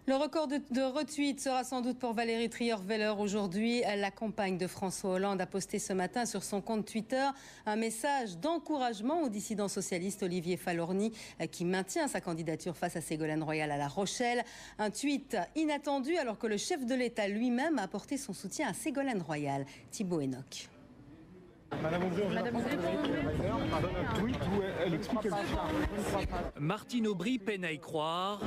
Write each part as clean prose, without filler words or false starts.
Le record de retweets sera sans doute pour Valérie Trierweiler aujourd'hui. La compagne de François Hollande a posté ce matin sur son compte Twitter un message d'encouragement au dissident socialiste Olivier Falorni qui maintient sa candidature face à Ségolène Royal à La Rochelle. Un tweet inattendu alors que le chef de l'État lui-même a apporté son soutien à Ségolène Royal. Thibaut Enoch. Martine Aubry peine à y croire.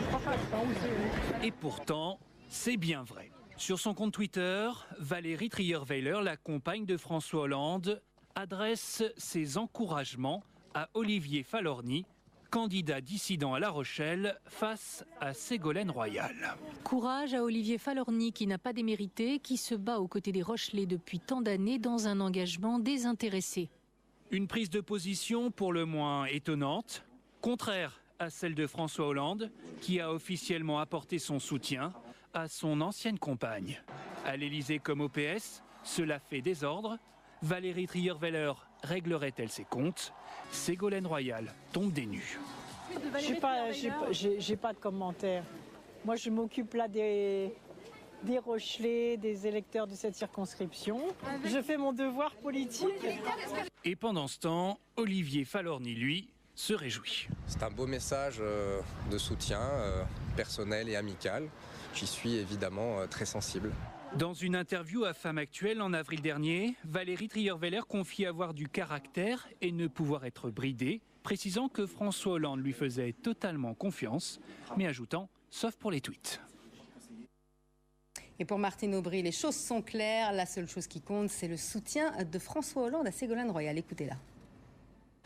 Et pourtant, c'est bien vrai. Sur son compte Twitter, Valérie Trierweiler, la compagne de François Hollande, adresse ses encouragements à Olivier Falorni, candidat dissident à La Rochelle face à Ségolène Royal. Courage à Olivier Falorni qui n'a pas démérité, qui se bat aux côtés des Rochelais depuis tant d'années dans un engagement désintéressé. Une prise de position pour le moins étonnante, contraire à celle de François Hollande, qui a officiellement apporté son soutien à son ancienne compagne. À l'Élysée comme au PS, cela fait désordre. Valérie Trierweiler réglerait-elle ses comptes? Ségolène Royal tombe des nues. J'ai pas de commentaires. Moi, je m'occupe là des Rochelais, des électeurs de cette circonscription. Je fais mon devoir politique. Et pendant ce temps, Olivier Falorni, lui, se réjouit. C'est un beau message de soutien personnel et amical. J'y suis évidemment très sensible. Dans une interview à Femme Actuelle en avril dernier, Valérie Trierweiler confie avoir du caractère et ne pouvoir être bridée, précisant que François Hollande lui faisait totalement confiance, mais ajoutant « sauf pour les tweets ». Et pour Martine Aubry, les choses sont claires. La seule chose qui compte, c'est le soutien de François Hollande à Ségolène Royal. Écoutez-la.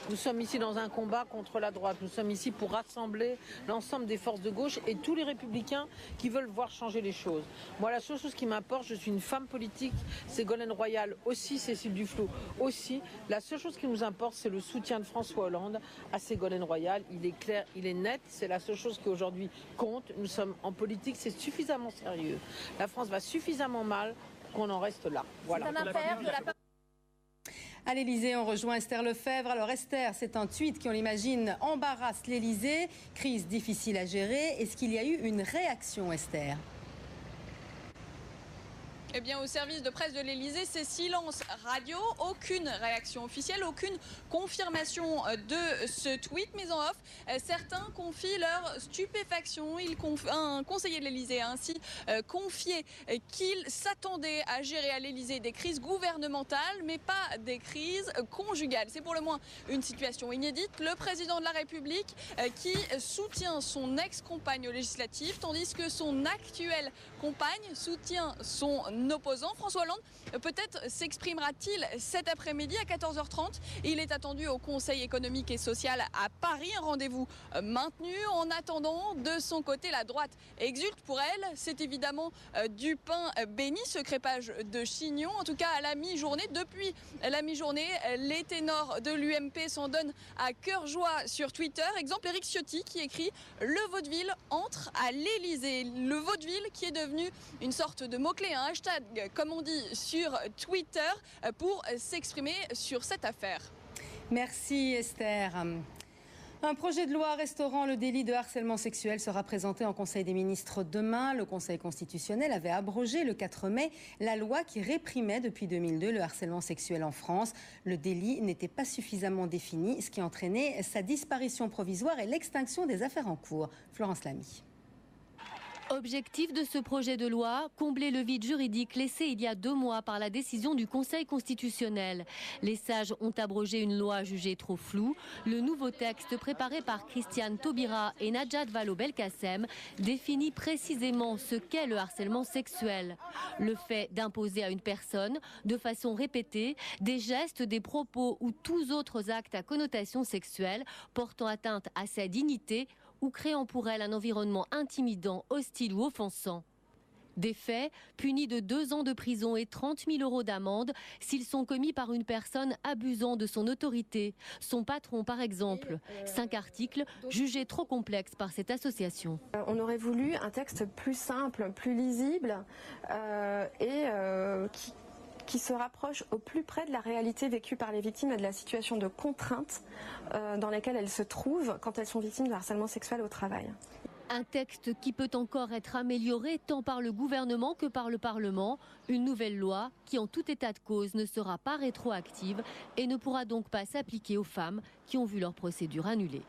Nous sommes ici dans un combat contre la droite. Nous sommes ici pour rassembler l'ensemble des forces de gauche et tous les républicains qui veulent voir changer les choses. Moi, la seule chose qui m'importe, je suis une femme politique, Ségolène Royal aussi, Cécile Duflot aussi. La seule chose qui nous importe, c'est le soutien de François Hollande à Ségolène Royal. Il est clair, il est net, c'est la seule chose qui aujourd'hui compte. Nous sommes en politique, c'est suffisamment sérieux. La France va suffisamment mal qu'on en reste là. Voilà. C'est un affaire de la... À l'Élysée, on rejoint Esther Lefebvre. Alors Esther, c'est un tweet qui, on l'imagine, embarrasse l'Élysée. Crise difficile à gérer. Est-ce qu'il y a eu une réaction, Esther ? Eh bien, au service de presse de l'Élysée, c'est silence radio, aucune réaction officielle, aucune confirmation de ce tweet mis en off. Certains confient leur stupéfaction. Un conseiller de l'Élysée a ainsi confié qu'il s'attendait à gérer à l'Élysée des crises gouvernementales, mais pas des crises conjugales. C'est pour le moins une situation inédite. Le président de la République qui soutient son ex-compagne aux législatives, tandis que son actuelle compagne soutient son opposant. François Hollande peut-être s'exprimera-t-il cet après-midi à 14h30. Il est attendu au Conseil économique et social à Paris. Un rendez-vous maintenu. En attendant, de son côté, la droite exulte. Pour elle, c'est évidemment du pain béni, ce crépage de chignon. En tout cas, à la mi-journée, depuis la mi-journée, les ténors de l'UMP s'en donnent à cœur joie sur Twitter. Exemple, Éric Ciotti qui écrit « Le vaudeville entre à l'Élysée ». Le vaudeville qui est devenu une sorte de mot-clé, un hashtag comme on dit sur Twitter pour s'exprimer sur cette affaire. Merci Esther. Un projet de loi restaurant le délit de harcèlement sexuel sera présenté en Conseil des ministres demain. Le Conseil constitutionnel avait abrogé le 4 mai la loi qui réprimait depuis 2002 le harcèlement sexuel en France. Le délit n'était pas suffisamment défini, ce qui entraînait sa disparition provisoire et l'extinction des affaires en cours. Florence Lamy. Objectif de ce projet de loi, combler le vide juridique laissé il y a 2 mois par la décision du Conseil constitutionnel. Les sages ont abrogé une loi jugée trop floue. Le nouveau texte préparé par Christiane Taubira et Najat Vallaud-Belkacem définit précisément ce qu'est le harcèlement sexuel. Le fait d'imposer à une personne, de façon répétée, des gestes, des propos ou tous autres actes à connotation sexuelle portant atteinte à sa dignité ou créant pour elle un environnement intimidant, hostile ou offensant. Des faits punis de 2 ans de prison et 30 000 € d'amende s'ils sont commis par une personne abusant de son autorité, son patron par exemple. 5 articles jugés trop complexes par cette association. On aurait voulu un texte plus simple, plus lisible qui se rapproche au plus près de la réalité vécue par les victimes et de la situation de contrainte dans laquelle elles se trouvent quand elles sont victimes de harcèlement sexuel au travail. Un texte qui peut encore être amélioré tant par le gouvernement que par le Parlement. Une nouvelle loi qui, en tout état de cause, ne sera pas rétroactive et ne pourra donc pas s'appliquer aux femmes qui ont vu leur procédure annulée.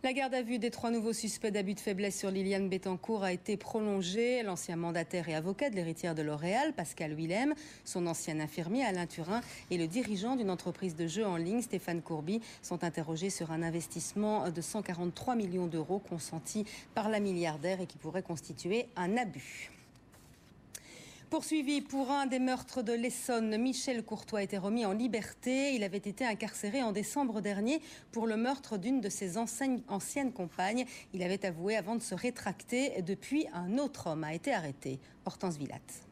La garde à vue des 3 nouveaux suspects d'abus de faiblesse sur Liliane Bettencourt a été prolongée. L'ancien mandataire et avocat de l'héritière de L'Oréal, Pascal Willem, son ancien infirmier Alain Turin et le dirigeant d'une entreprise de jeux en ligne, Stéphane Courby, sont interrogés sur un investissement de 143 millions d'euros consenti par la milliardaire et qui pourrait constituer un abus. Poursuivi pour un des meurtres de l'Essonne, Michel Courtois a été remis en liberté. Il avait été incarcéré en décembre dernier pour le meurtre d'une de ses anciennes compagnes. Il avait avoué avant de se rétracter. Depuis, un autre homme a été arrêté. Hortense Villatte.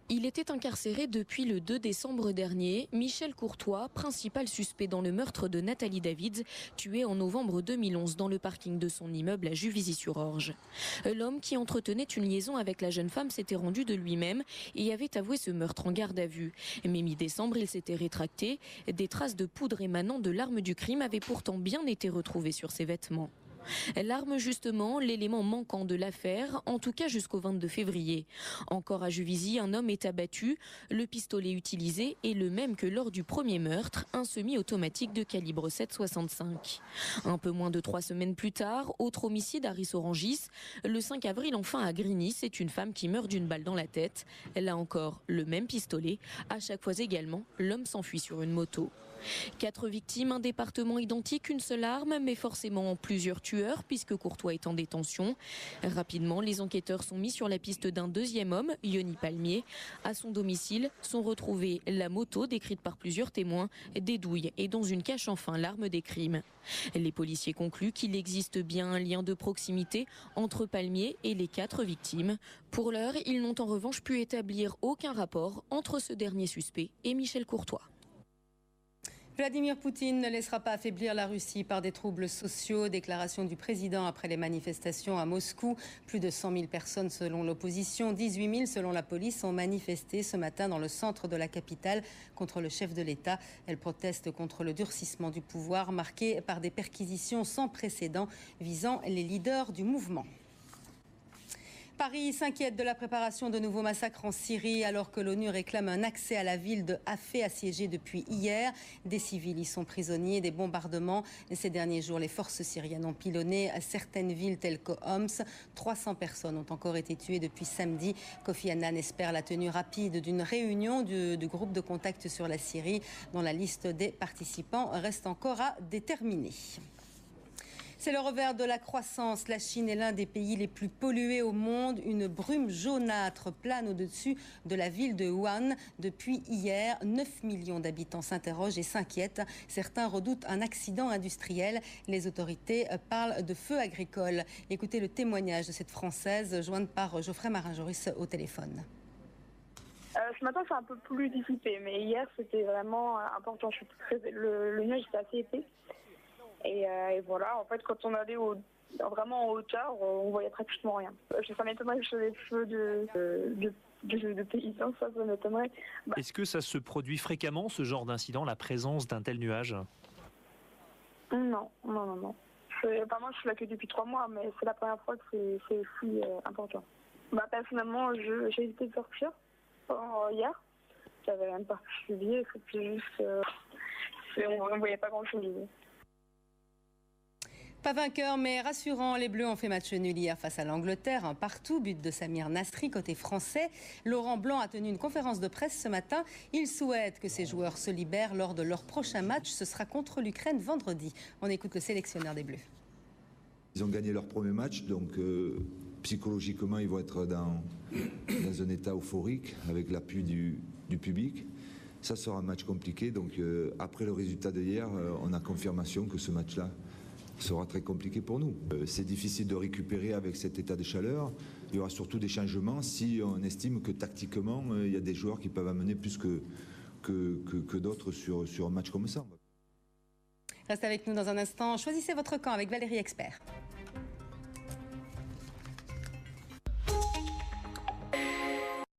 Il était incarcéré depuis le 2 décembre dernier. Michel Courtois, principal suspect dans le meurtre de Nathalie Davids, tuée en novembre 2011 dans le parking de son immeuble à Juvisy-sur-Orge. L'homme qui entretenait une liaison avec la jeune femme s'était rendu de lui-même et avait avoué ce meurtre en garde à vue. Mais mi-décembre, il s'était rétracté. Des traces de poudre émanant de l'arme du crime avaient pourtant bien été retrouvées sur ses vêtements. L'arme justement, l'élément manquant de l'affaire, en tout cas jusqu'au 22 février. Encore à Juvisy, un homme est abattu. Le pistolet utilisé est le même que lors du premier meurtre, un semi-automatique de calibre 7,65. Un peu moins de 3 semaines plus tard, autre homicide à Ris-Orangis. Le 5 avril, enfin à Grigny, c'est une femme qui meurt d'une balle dans la tête. Là encore, le même pistolet. À chaque fois également, l'homme s'enfuit sur une moto. 4 victimes, un département identique, une seule arme, mais forcément plusieurs tueurs puisque Courtois est en détention. Rapidement, les enquêteurs sont mis sur la piste d'un deuxième homme, Yoni Palmier. À son domicile sont retrouvées la moto décrite par plusieurs témoins, des douilles et dans une cache enfin l'arme des crimes. Les policiers concluent qu'il existe bien un lien de proximité entre Palmier et les 4 victimes. Pour l'heure, ils n'ont en revanche pu établir aucun rapport entre ce dernier suspect et Michel Courtois. Vladimir Poutine ne laissera pas affaiblir la Russie par des troubles sociaux. Déclaration du président après les manifestations à Moscou. Plus de 100 000 personnes selon l'opposition, 18 000 selon la police ont manifesté ce matin dans le centre de la capitale contre le chef de l'État. Elles protestent contre le durcissement du pouvoir marqué par des perquisitions sans précédent visant les leaders du mouvement. Paris s'inquiète de la préparation de nouveaux massacres en Syrie alors que l'ONU réclame un accès à la ville de Hafez assiégée depuis hier. Des civils y sont prisonniers des bombardements. Ces derniers jours, les forces syriennes ont pilonné certaines villes telles que Homs. 300 personnes ont encore été tuées depuis samedi. Kofi Annan espère la tenue rapide d'une réunion du groupe de contact sur la Syrie dont la liste des participants reste encore à déterminer. C'est le revers de la croissance. La Chine est l'un des pays les plus pollués au monde. Une brume jaunâtre plane au-dessus de la ville de Wuhan. Depuis hier, 9 millions d'habitants s'interrogent et s'inquiètent. Certains redoutent un accident industriel. Les autorités parlent de feu agricole. Écoutez le témoignage de cette Française jointe par Geoffrey Marin-Joris au téléphone. Ce matin, c'est un peu plus dissipé, mais hier, c'était vraiment important. Le nuage était assez épais. Et voilà, en fait, quand on allait vraiment en hauteur, on voyait pratiquement rien. Ça m'étonnerait que je faisais des feux de paysans, ça m'étonnerait. Est-ce que ça se produit fréquemment, ce genre d'incident, la présence d'un tel nuage ? Non. Moi, je suis là que depuis 3 mois, mais c'est la première fois que c'est aussi important. Personnellement, j'ai hésité de sortir hier. J'avais même pas suivi, on ne voyait pas grand-chose. Pas vainqueur mais rassurant, les Bleus ont fait match nul hier face à l'Angleterre, un partout, but de Samir Nasri côté français. Laurent Blanc a tenu une conférence de presse ce matin. Il souhaite que ses joueurs se libèrent lors de leur prochain match. Ce sera contre l'Ukraine vendredi. On écoute le sélectionneur des Bleus. Ils ont gagné leur premier match, donc psychologiquement ils vont être dans un état euphorique avec l'appui du public. Ça sera un match compliqué, donc après le résultat d'hier, on a confirmation que ce match-là sera très compliqué pour nous. C'est difficile de récupérer avec cet état de chaleur. Il y aura surtout des changements si on estime que tactiquement, il y a des joueurs qui peuvent amener plus que d'autres sur un match comme ça. Reste avec nous dans un instant. Choisissez votre camp avec Valérie Expert.